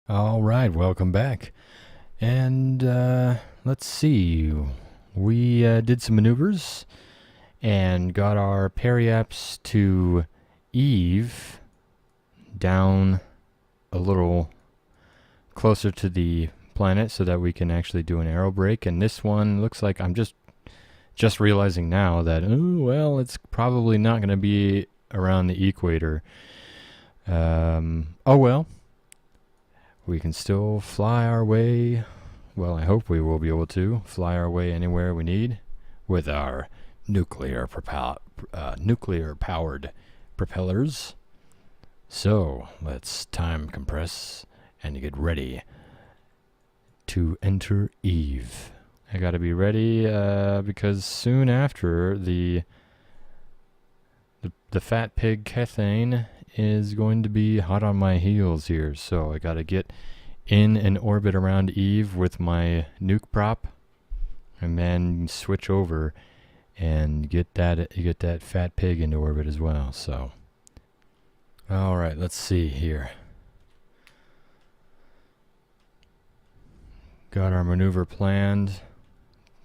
All right, welcome back. And let's see. We did some maneuvers and got our periaps to Eve down a little closer to the planet so that we can actually do an aero brake. And this one looks like I'm just realizing now that, oh, well, it's probably not going to be around the equator. Oh, well. We can still fly our way. Well, I hope we will be able to fly our way anywhere we need with our nuclear-powered propellers. So, let's time compress and get ready to enter Eve. I gotta be ready because soon after the fat pig Cathane is going to be hot on my heels here, so I gotta get in an orbit around Eve with my nuke prop, and then switch over and get that fat pig into orbit as well. So, all right, let's see here. Got our maneuver planned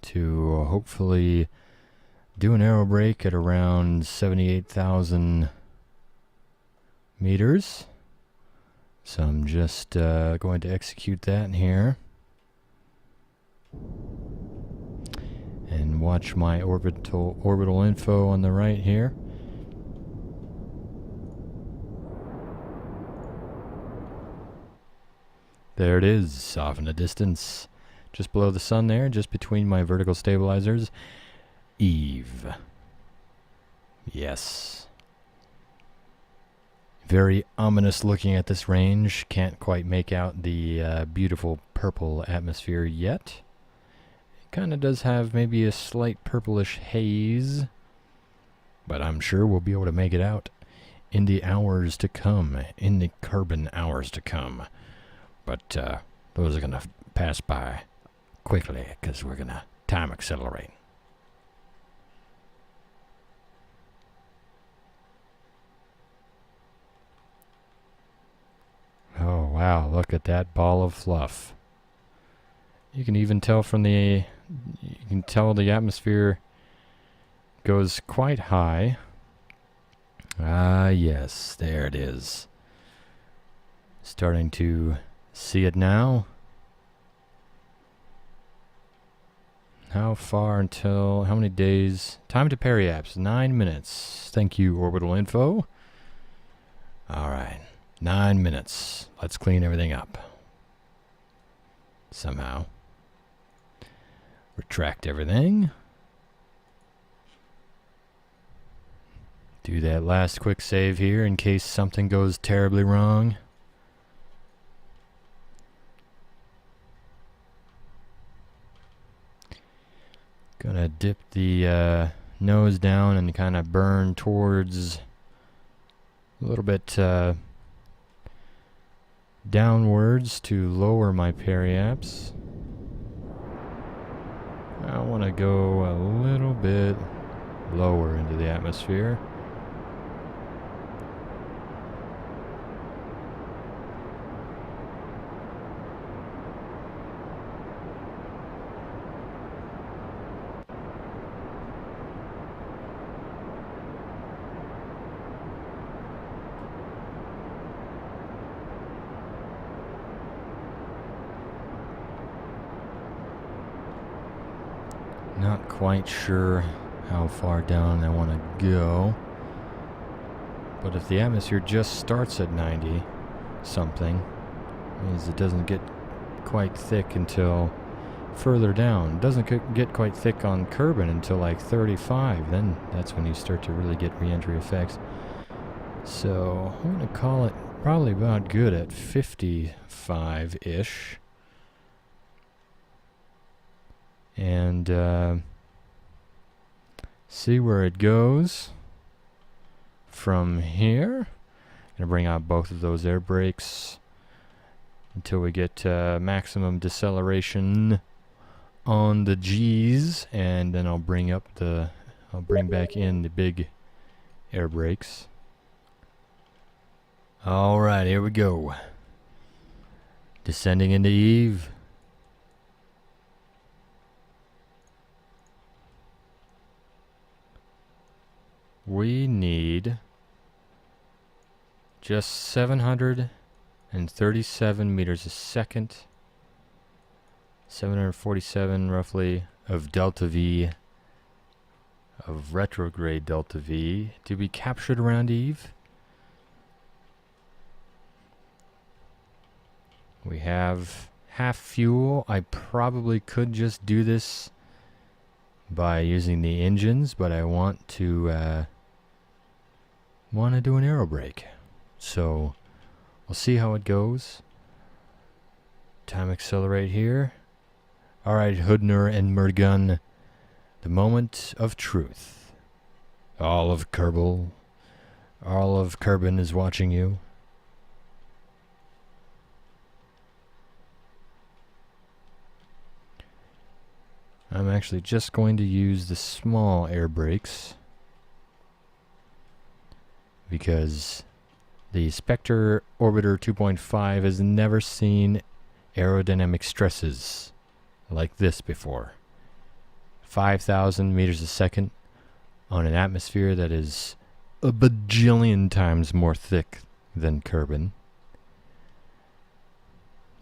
to hopefully do an aero brake at around 78,000 meters. So I'm just going to execute that here. And watch my orbital info on the right here. There it is, off in the distance. Just below the sun there, just between my vertical stabilizers. Eve. Yes. Very ominous looking at this range. Can't quite make out the beautiful purple atmosphere yet. It kind of does have maybe a slight purplish haze, but I'm sure we'll be able to make it out in the hours to come, in the carbon hours to come. But those are going to pass by quickly because we're going to time accelerate. Oh, wow, look at that ball of fluff. You can even tell the atmosphere goes quite high. Ah, yes, there it is. Starting to see it now. How many days? Time to periaps, 9 minutes. Thank you, orbital info. All right. 9 minutes. Let's clean everything up. Somehow. Retract everything. Do that last quick save here in case something goes terribly wrong. Gonna dip the nose down and kind of burn towards a little bit downwards to lower my periaps. I want to go a little bit lower into the atmosphere. Not quite sure how far down I want to go. But if the atmosphere just starts at 90 something, means it doesn't get quite thick until further down. It doesn't get quite thick on Kerbin until like 35. Then that's when you start to really get re-entry effects. So I'm going to call it probably about good at 55-ish. And see where it goes from here. Gonna bring out both of those air brakes until we get maximum deceleration on the G's, and then I'll bring back in the big air brakes. All right, here we go. Descending into Eve. We need just 737 meters a second. 747 roughly of delta V, of retrograde delta V, to be captured around Eve. We have half fuel. I probably could just do this by using the engines, but I want to do an aero brake. So we'll see how it goes. Time accelerate here. Alright, Hoodner and Murgun, the moment of truth. All of Kerbal, all of Kerbin is watching you. I'm actually just going to use the small air brakes because the Spectre Orbiter 2.5 has never seen aerodynamic stresses like this before. 5,000 meters a second on an atmosphere that is a bajillion times more thick than Kerbin.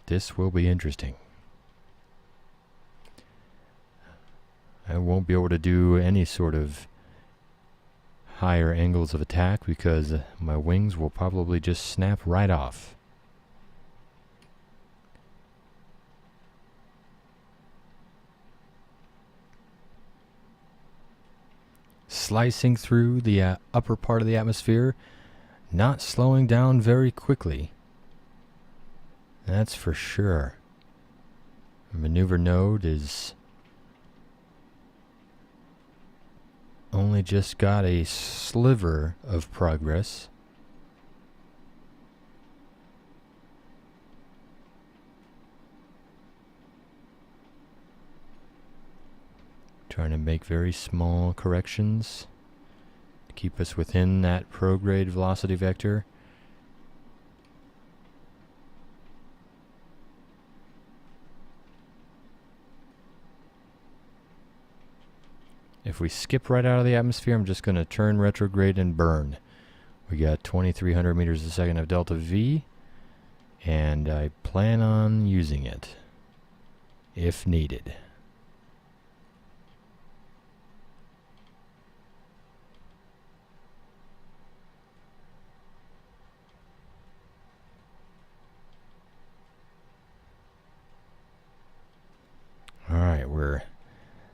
This will be interesting. I won't be able to do any sort of higher angles of attack because my wings will probably just snap right off. Slicing through the upper part of the atmosphere, not slowing down very quickly. That's for sure. Maneuver node is only just got a sliver of progress. Trying to make very small corrections to keep us within that prograde velocity vector. If we skip right out of the atmosphere, I'm just going to turn retrograde and burn. We got 2,300 meters a second of delta V, and I plan on using it if needed. Alright, we're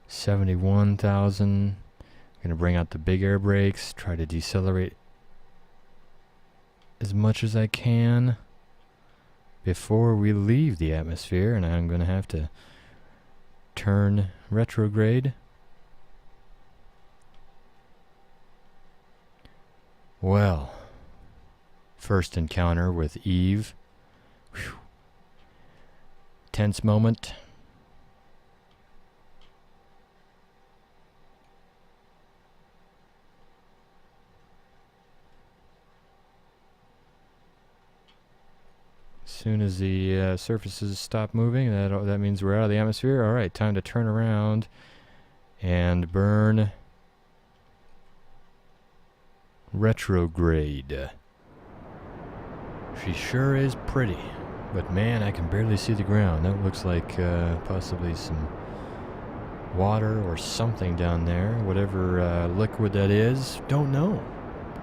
71,000. Gonna bring out the big air brakes, try to decelerate as much as I can before we leave the atmosphere, and I'm gonna have to turn retrograde. Well, first encounter with Eve. Whew. Tense moment. As soon as the surfaces stop moving, that means we're out of the atmosphere. All right, time to turn around and burn retrograde. She sure is pretty, but man, I can barely see the ground. That looks like possibly some water or something down there. Whatever liquid that is, don't know.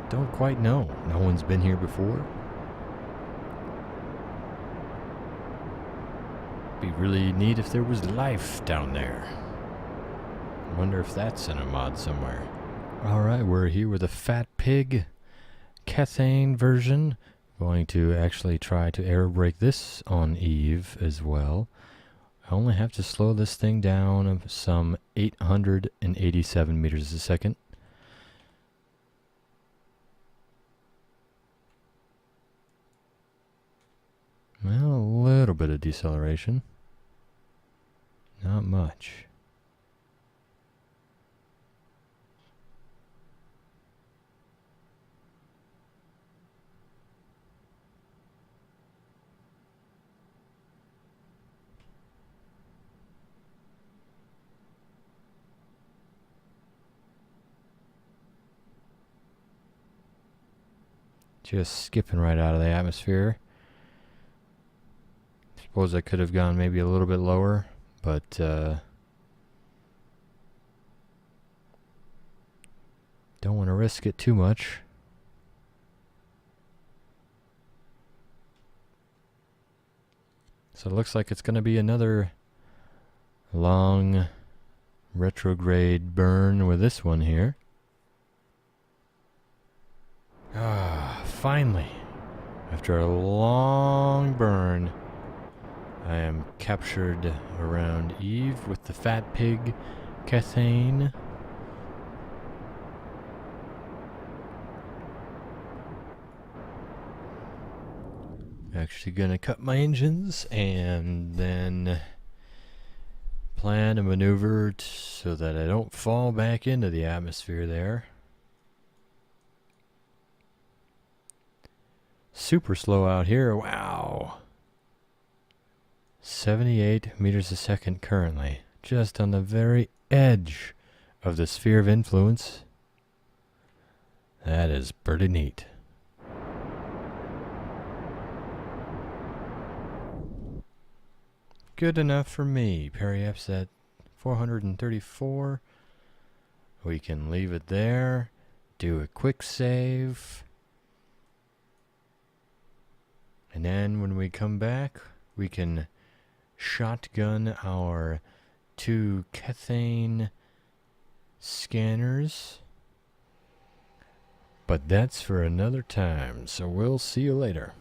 Don't quite know. No one's been here before. Be really neat if there was life down there. Wonder if that's in a mod somewhere. Alright, we're here with a Fat Pig Cathane version. Going to actually try to air brake this on Eve as well. I only have to slow this thing down some 887 meters a second. Well, a little bit of deceleration. Not much. Just skipping right out of the atmosphere. Suppose I could have gone maybe a little bit lower, but don't want to risk it too much. So it looks like it's going to be another long retrograde burn with this one here. Finally, after a long burn, I am captured around Eve with the fat pig Cathane. Actually gonna cut my engines and then plan a maneuver so that I don't fall back into the atmosphere there. Super slow out here, wow. 78 meters a second currently, just on the very edge of the sphere of influence. That is pretty neat. Good enough for me. Periap's at 434. We can leave it there. Do a quick save. And then when we come back, we can shotgun our 2 Cathane scanners. But that's for another time, so we'll see you later.